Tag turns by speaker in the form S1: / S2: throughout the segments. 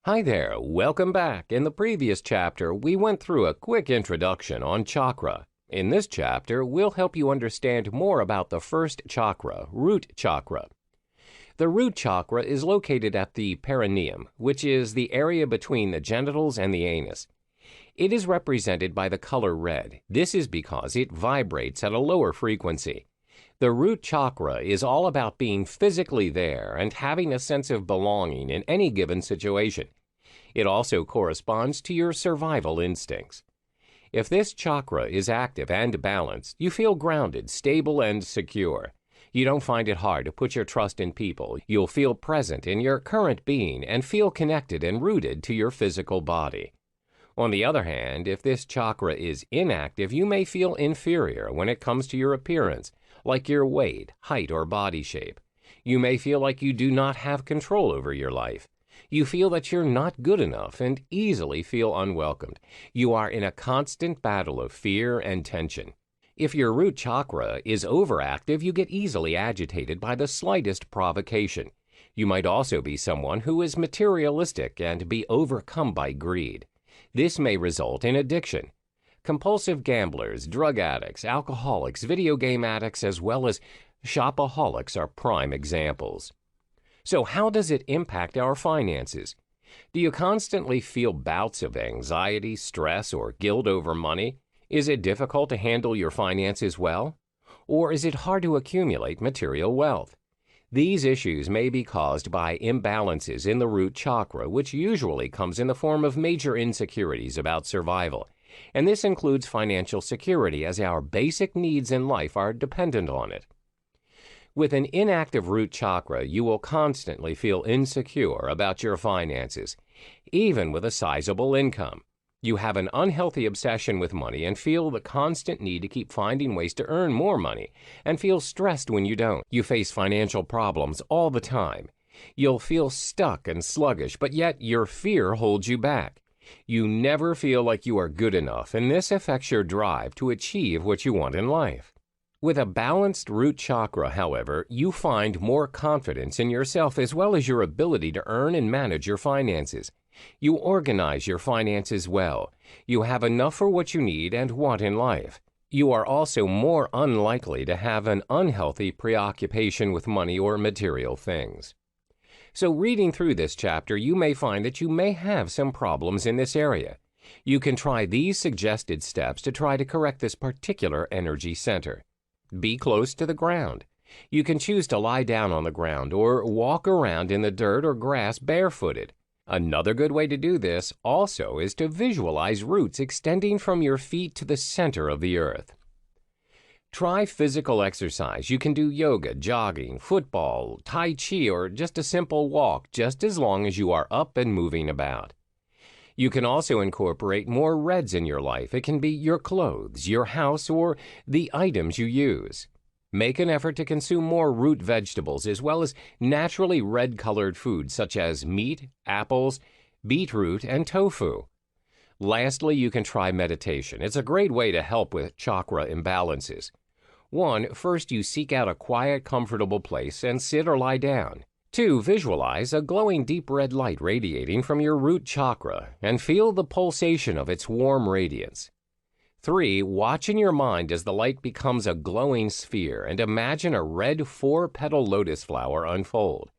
S1: Hi there, welcome back. In the previous chapter, we went through a quick introduction on chakra. In this chapter, we'll help you understand more about the first chakra, root chakra. The root chakra is located at the perineum, which is the area between the genitals and the anus. It is represented by the color red. This is because it vibrates at a lower frequency. The root chakra is all about being physically there and having a sense of belonging in any given situation. It also corresponds to your survival instincts. If this chakra is active and balanced, you feel grounded, stable, and secure. You don't find it hard to put your trust in people. You'll feel present in your current being and feel connected and rooted to your physical body. On the other hand, if this chakra is inactive, you may feel inferior when it comes to your appearance, like your weight, height, or body shape. You may feel like you do not have control over your life. You feel that you're not good enough and easily feel unwelcomed. You are in a constant battle of fear and tension. If your root chakra is overactive, you get easily agitated by the slightest provocation. You might also be someone who is materialistic and be overcome by greed. This may result in addiction. Compulsive gamblers, drug addicts, alcoholics, video game addicts, as well as shopaholics are prime examples. So how does it impact our finances? Do you constantly feel bouts of anxiety, stress, or guilt over money? Is it difficult to handle your finances well? Or is it hard to accumulate material wealth? These issues may be caused by imbalances in the root chakra, which usually comes in the form of major insecurities about survival. And this includes financial security, as our basic needs in life are dependent on it. With an inactive root chakra, you will constantly feel insecure about your finances, even with a sizable income. You have an unhealthy obsession with money and feel the constant need to keep finding ways to earn more money, and feel stressed when you don't. You face financial problems all the time. You'll feel stuck and sluggish, but yet your fear holds you back. You never feel like you are good enough, and this affects your drive to achieve what you want in life. With a balanced root chakra, however, you find more confidence in yourself as well as your ability to earn and manage your finances. You organize your finances well. You have enough for what you need and want in life. You are also more unlikely to have an unhealthy preoccupation with money or material things. So reading through this chapter, you may find that you may have some problems in this area. You can try these suggested steps to try to correct this particular energy center. Be close to the ground. You can choose to lie down on the ground or walk around in the dirt or grass barefooted. Another good way to do this also is to visualize roots extending from your feet to the center of the earth. Try physical exercise. You can do yoga, jogging, football, tai chi, or just a simple walk, just as long as you are up and moving about. You can also incorporate more reds in your life. It can be your clothes, your house, or the items you use. Make an effort to consume more root vegetables as well as naturally red-colored foods such as meat, apples, beetroot, and tofu. Lastly, you can try meditation. It's a great way to help with chakra imbalances. First you seek out a quiet, comfortable place and sit or lie down. 2. Visualize a glowing deep red light radiating from your root chakra and feel the pulsation of its warm radiance. 3. Watch in your mind as the light becomes a glowing sphere and imagine a red 4-petal lotus flower unfold.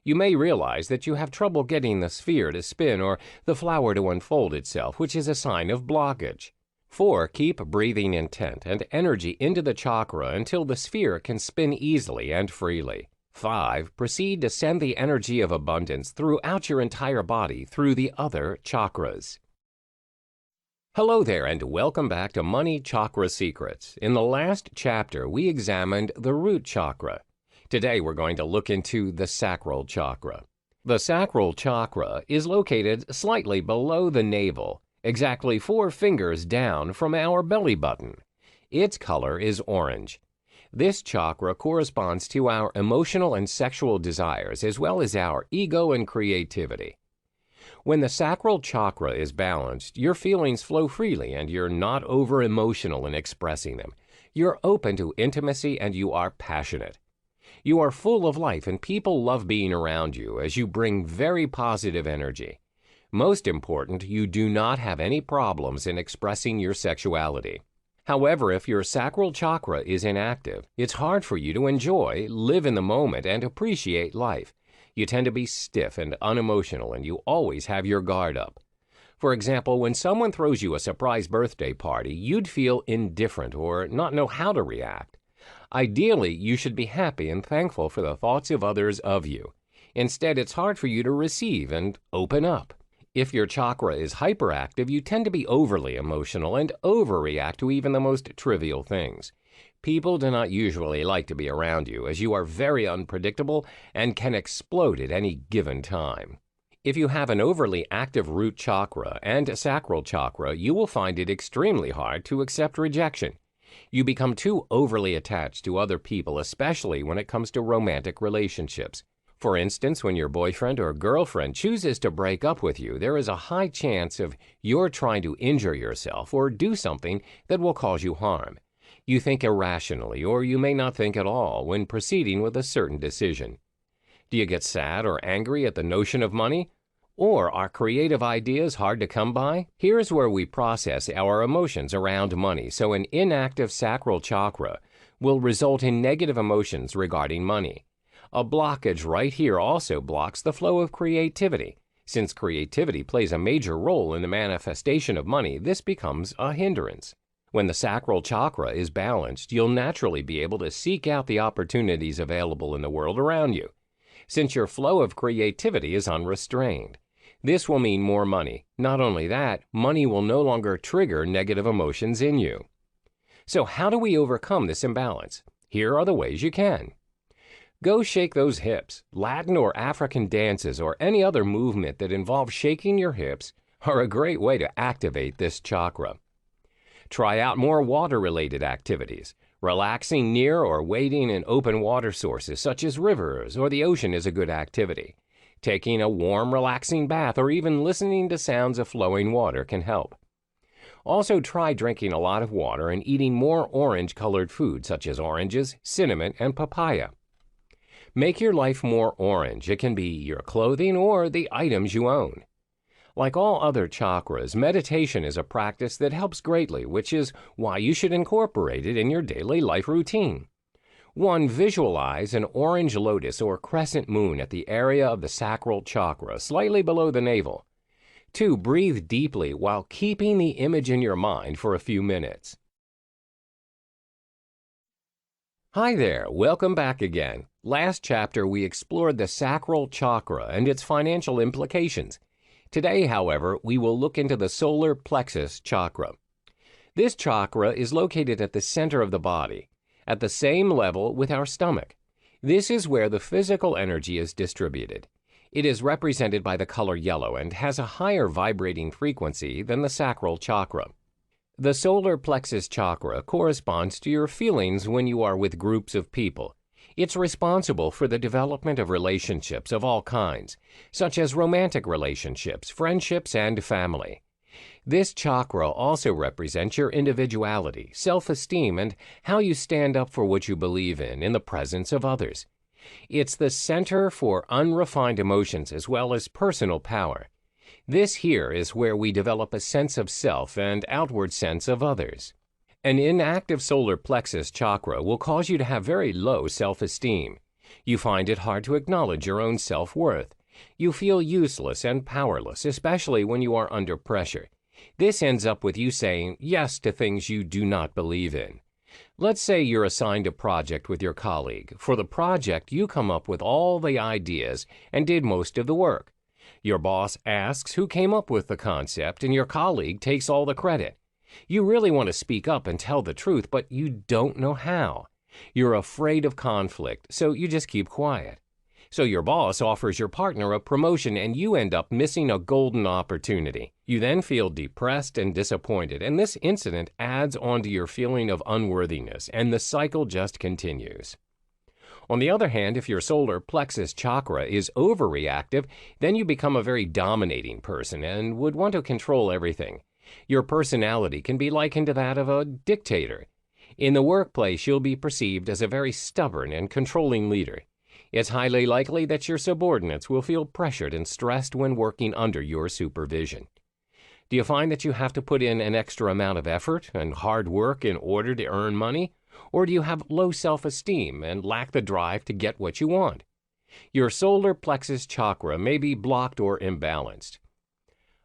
S1: You may realize that you have trouble getting the sphere to spin or the flower to unfold itself, which is a sign of blockage. 4. Keep breathing intent and energy into the chakra until the sphere can spin easily and freely. 5. Proceed to send the energy of abundance throughout your entire body through the other chakras. Hello there and welcome back to Money Chakra Secrets. In the last chapter, we examined the root chakra. Today, we're going to look into the sacral chakra. The sacral chakra is located slightly below the navel, exactly 4 fingers down from our belly button. Its color is orange. This chakra corresponds to our emotional and sexual desires as well as our ego and creativity. When the sacral chakra is balanced, your feelings flow freely and you're not over-emotional in expressing them. You're open to intimacy and you are passionate. You are full of life and people love being around you as you bring very positive energy. Most important, you do not have any problems in expressing your sexuality. However, if your sacral chakra is inactive, it's hard for you to enjoy, live in the moment, and appreciate life. You tend to be stiff and unemotional, and you always have your guard up. For example, when someone throws you a surprise birthday party, you'd feel indifferent or not know how to react. Ideally, you should be happy and thankful for the thoughts of others of you. Instead, it's hard for you to receive and open up. If your chakra is hyperactive, you tend to be overly emotional and overreact to even the most trivial things. People do not usually like to be around you, as you are very unpredictable and can explode at any given time. If you have an overly active root chakra and sacral chakra, you will find it extremely hard to accept rejection. You become too overly attached to other people, especially when it comes to romantic relationships. For instance, when your boyfriend or girlfriend chooses to break up with you, there is a high chance of you're trying to injure yourself or do something that will cause you harm. You think irrationally, or you may not think at all when proceeding with a certain decision. Do you get sad or angry at the notion of money? Or are creative ideas hard to come by? Here's where we process our emotions around money, so an inactive sacral chakra will result in negative emotions regarding money. A blockage right here also blocks the flow of creativity. Since creativity plays a major role in the manifestation of money, this becomes a hindrance. When the sacral chakra is balanced, you'll naturally be able to seek out the opportunities available in the world around you, since your flow of creativity is unrestrained. This will mean more money. Not only that, money will no longer trigger negative emotions in you. So how do we overcome this imbalance? Here are the ways you can. Go shake those hips. Latin or African dances or any other movement that involves shaking your hips are a great way to activate this chakra. Try out more water-related activities. Relaxing near or wading in open water sources such as rivers or the ocean is a good activity. Taking a warm, relaxing bath or even listening to sounds of flowing water can help. Also, try drinking a lot of water and eating more orange-colored foods such as oranges, cinnamon, and papaya. Make your life more orange. It can be your clothing or the items you own. Like all other chakras, meditation is a practice that helps greatly, which is why you should incorporate it in your daily life routine. 1. Visualize an orange lotus or crescent moon at the area of the sacral chakra, slightly below the navel. 2. Breathe deeply while keeping the image in your mind for a few minutes. Hi there, welcome back again. Last chapter we explored the sacral chakra and its financial implications. Today, however, we will look into the solar plexus chakra. This chakra is located at the center of the body, at the same level with our stomach. This is where the physical energy is distributed. It is represented by the color yellow and has a higher vibrating frequency than the sacral chakra. The solar plexus chakra corresponds to your feelings when you are with groups of people. It's responsible for the development of relationships of all kinds, such as romantic relationships, friendships, and family. This chakra also represents your individuality, self-esteem, and how you stand up for what you believe in the presence of others. It's the center for unrefined emotions as well as personal power. This here is where we develop a sense of self and outward sense of others. An inactive solar plexus chakra will cause you to have very low self-esteem. You find it hard to acknowledge your own self-worth. You feel useless and powerless, especially when you are under pressure. This ends up with you saying yes to things you do not believe in. Let's say you're assigned a project with your colleague. For the project, you come up with all the ideas and did most of the work. Your boss asks who came up with the concept, and your colleague takes all the credit. You really want to speak up and tell the truth, but you don't know how. You're afraid of conflict, so you just keep quiet. So your boss offers your partner a promotion and you end up missing a golden opportunity. You then feel depressed and disappointed, and this incident adds on to your feeling of unworthiness, and the cycle just continues. On the other hand, if your solar plexus chakra is overreactive, then you become a very dominating person and would want to control everything. Your personality can be likened to that of a dictator. In the workplace, you'll be perceived as a very stubborn and controlling leader. It's highly likely that your subordinates will feel pressured and stressed when working under your supervision. Do you find that you have to put in an extra amount of effort and hard work in order to earn money? Or do you have low self-esteem and lack the drive to get what you want? Your solar plexus chakra may be blocked or imbalanced.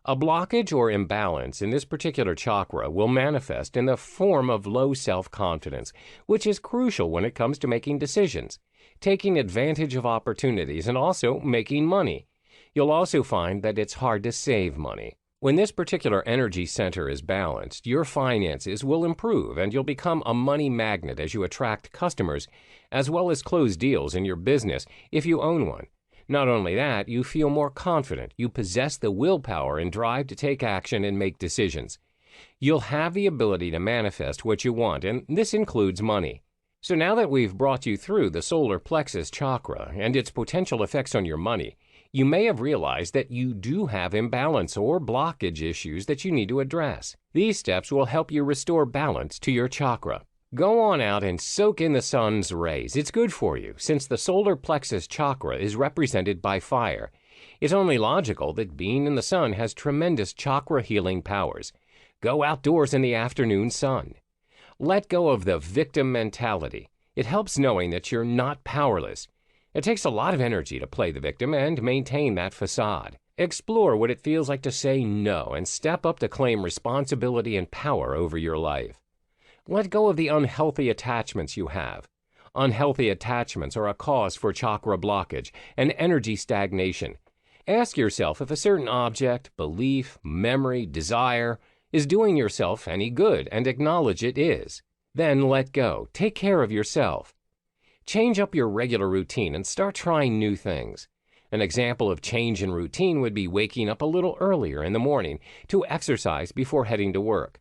S1: A blockage or imbalance in this particular chakra will manifest in the form of low self-confidence, which is crucial when it comes to making decisions, taking advantage of opportunities, and also making money. You'll also find that it's hard to save money. When this particular energy center is balanced, your finances will improve and you'll become a money magnet as you attract customers, as well as close deals in your business if you own one. Not only that, you feel more confident, you possess the willpower and drive to take action and make decisions. You'll have the ability to manifest what you want, and this includes money. So now that we've brought you through the solar plexus chakra and its potential effects on your money, you may have realized that you do have imbalance or blockage issues that you need to address. These steps will help you restore balance to your chakra. Go on out and soak in the sun's rays. It's good for you, since the solar plexus chakra is represented by fire. It's only logical that being in the sun has tremendous chakra healing powers. Go outdoors in the afternoon sun. Let go of the victim mentality. It helps knowing that you're not powerless. It takes a lot of energy to play the victim and maintain that facade. Explore what it feels like to say no and step up to claim responsibility and power over your life. Let go of the unhealthy attachments you have. Unhealthy attachments are a cause for chakra blockage and energy stagnation. Ask yourself if a certain object, belief, memory, desire is doing yourself any good, and acknowledge it is. Then let go. Take care of yourself. Change up your regular routine and start trying new things. An example of change in routine would be waking up a little earlier in the morning to exercise before heading to work.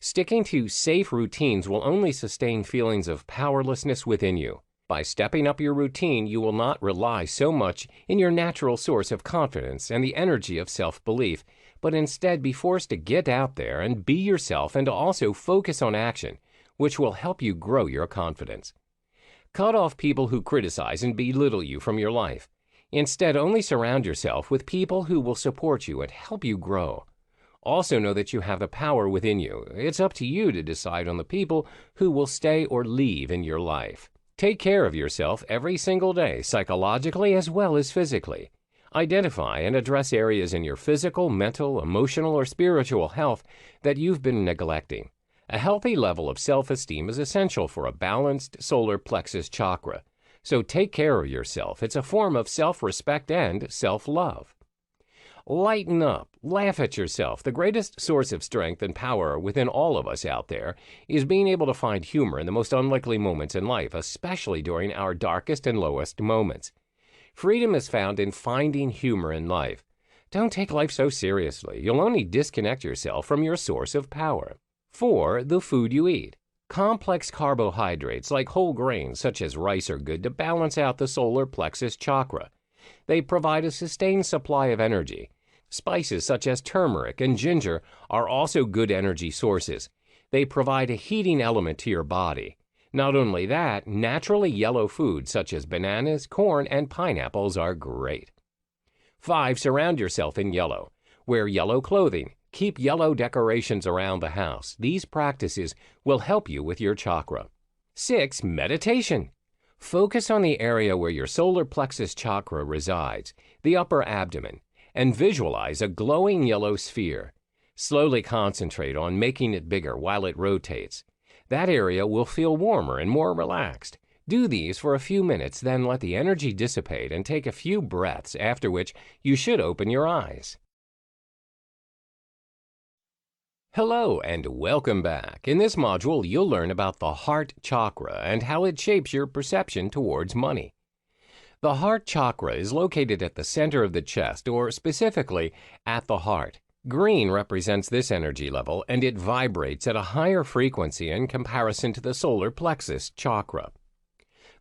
S1: Sticking to safe routines will only sustain feelings of powerlessness within you. By stepping up your routine, you will not rely so much in your natural source of confidence and the energy of self-belief, but instead be forced to get out there and be yourself and to also focus on action, which will help you grow your confidence. Cut off people who criticize and belittle you from your life. Instead, only surround yourself with people who will support you and help you grow. Also know that you have the power within you. It's up to you to decide on the people who will stay or leave in your life. Take care of yourself every single day, psychologically as well as physically. Identify and address areas in your physical, mental, emotional, or spiritual health that you've been neglecting. A healthy level of self-esteem is essential for a balanced solar plexus chakra. So take care of yourself. It's a form of self-respect and self-love. Lighten up. Laugh at yourself. The greatest source of strength and power within all of us out there is being able to find humor in the most unlikely moments in life, especially during our darkest and lowest moments. Freedom is found in finding humor in life. Don't take life so seriously. You'll only disconnect yourself from your source of power. 4. The food you eat. Complex carbohydrates like whole grains such as rice are good to balance out the solar plexus chakra. They provide a sustained supply of energy. Spices such as turmeric and ginger are also good energy sources. They provide a heating element to your body. Not only that, naturally yellow foods such as bananas, corn, and pineapples are great. 5. Surround yourself in yellow. Wear yellow clothing. Keep yellow decorations around the house. These practices will help you with your chakra. 6. Meditation. Focus on the area where your solar plexus chakra resides, the upper abdomen, and visualize a glowing yellow sphere. Slowly concentrate on making it bigger while it rotates. That area will feel warmer and more relaxed. Do these for a few minutes, then let the energy dissipate and take a few breaths, after which you should open your eyes. Hello and welcome back. In this module, you'll learn about the heart chakra and how it shapes your perception towards money. The heart chakra is located at the center of the chest, or specifically at the heart. Green represents this energy level, and it vibrates at a higher frequency in comparison to the solar plexus chakra.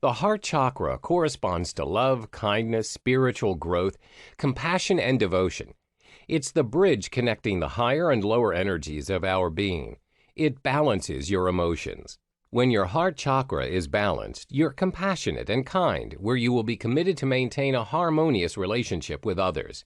S1: The heart chakra corresponds to love, kindness, spiritual growth, compassion, and devotion. It's the bridge connecting the higher and lower energies of our being. It balances your emotions. When your heart chakra is balanced, you're compassionate and kind, where you will be committed to maintain a harmonious relationship with others.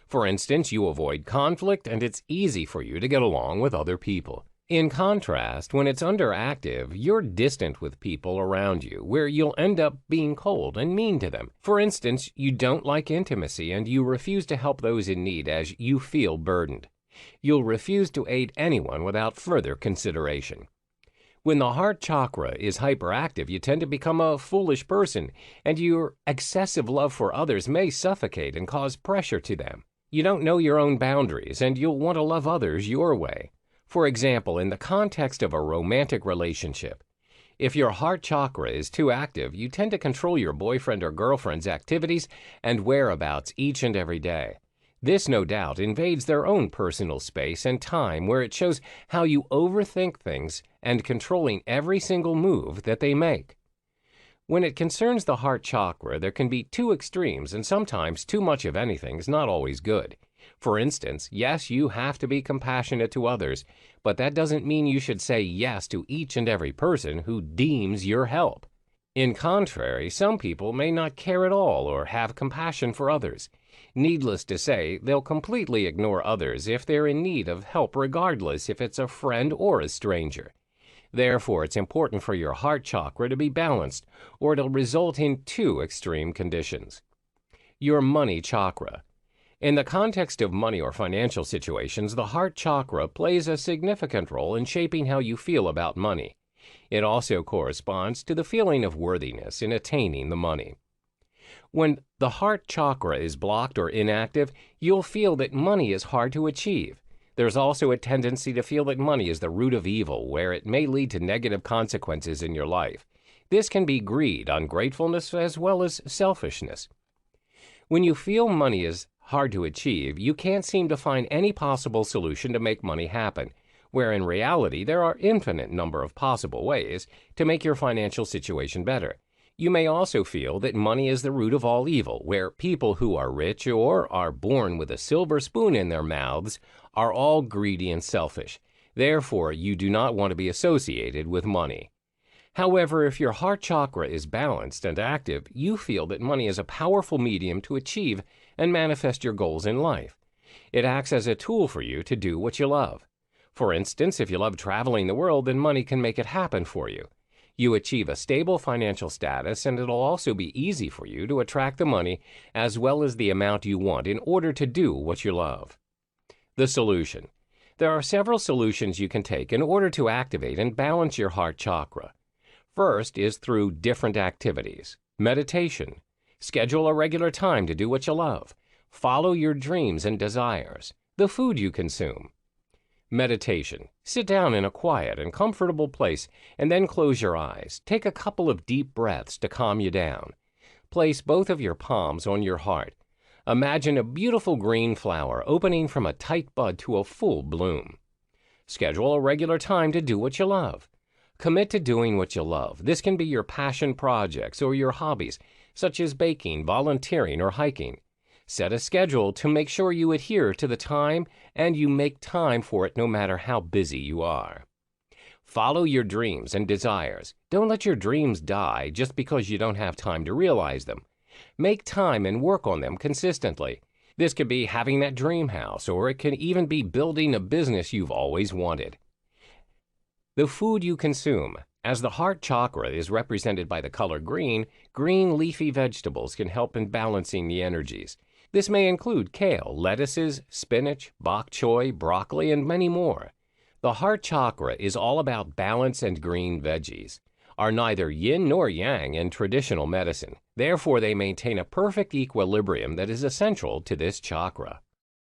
S1: For instance, you avoid conflict and it's easy for you to get along with other people. In contrast, when it's underactive, you're distant with people around you, where you'll end up being cold and mean to them. For instance, you don't like intimacy and you refuse to help those in need as you feel burdened. You'll refuse to aid anyone without further consideration. When the heart chakra is hyperactive, you tend to become a foolish person, and your excessive love for others may suffocate and cause pressure to them. You don't know your own boundaries, and you'll want to love others your way. For example, in the context of a romantic relationship, if your heart chakra is too active, you tend to control your boyfriend or girlfriend's activities and whereabouts each and every day. This, no doubt, invades their own personal space and time, where it shows how you overthink things and controlling every single move that they make. When it concerns the heart chakra, there can be two extremes, and sometimes too much of anything is not always good. For instance, yes, you have to be compassionate to others, but that doesn't mean you should say yes to each and every person who deems your help. In contrary, some people may not care at all or have compassion for others. Needless to say, they'll completely ignore others if they're in need of help, regardless if it's a friend or a stranger. Therefore, it's important for your heart chakra to be balanced, or it'll result in two extreme conditions. Your money chakra. In the context of money or financial situations, the heart chakra plays a significant role in shaping how you feel about money. It also corresponds to the feeling of worthiness in attaining the money. When the heart chakra is blocked or inactive, you'll feel that money is hard to achieve. There's also a tendency to feel that money is the root of evil, where it may lead to negative consequences in your life. This can be greed, ungratefulness, as well as selfishness. When you feel money is hard to achieve, you can't seem to find any possible solution to make money happen, where in reality there are infinite number of possible ways to make your financial situation better. You may also feel that money is the root of all evil, where people who are rich or are born with a silver spoon in their mouths are all greedy and selfish. Therefore, you do not want to be associated with money. However, if your heart chakra is balanced and active, you feel that money is a powerful medium to achieve and manifest your goals in life. It acts as a tool for you to do what you love. For instance, if you love traveling the world, then money can make it happen for you. You achieve a stable financial status, and it'll also be easy for you to attract the money as well as the amount you want in order to do what you love. The solution. There are several solutions you can take in order to activate and balance your heart chakra. First is through different activities. Meditation. Schedule a regular time to do what you love. Follow your dreams and desires. The food you consume. Meditation. Sit down in a quiet and comfortable place and then close your eyes. Take a couple of deep breaths to calm you down. Place both of your palms on your heart. Imagine a beautiful green flower opening from a tight bud to a full bloom. Schedule a regular time to do what you love. Commit to doing what you love. This can be your passion projects or your hobbies, such as baking, volunteering, or hiking. Set a schedule to make sure you adhere to the time and you make time for it no matter how busy you are. Follow your dreams and desires. Don't let your dreams die just because you don't have time to realize them. Make time and work on them consistently. This could be having that dream house, or it can even be building a business you've always wanted. The food you consume. As the heart chakra is represented by the color green, green leafy vegetables can help in balancing the energies. This may include kale, lettuces, spinach, bok choy, broccoli, and many more. The heart chakra is all about balance, and green veggies are neither yin nor yang in traditional medicine. Therefore, they maintain a perfect equilibrium that is essential to this chakra.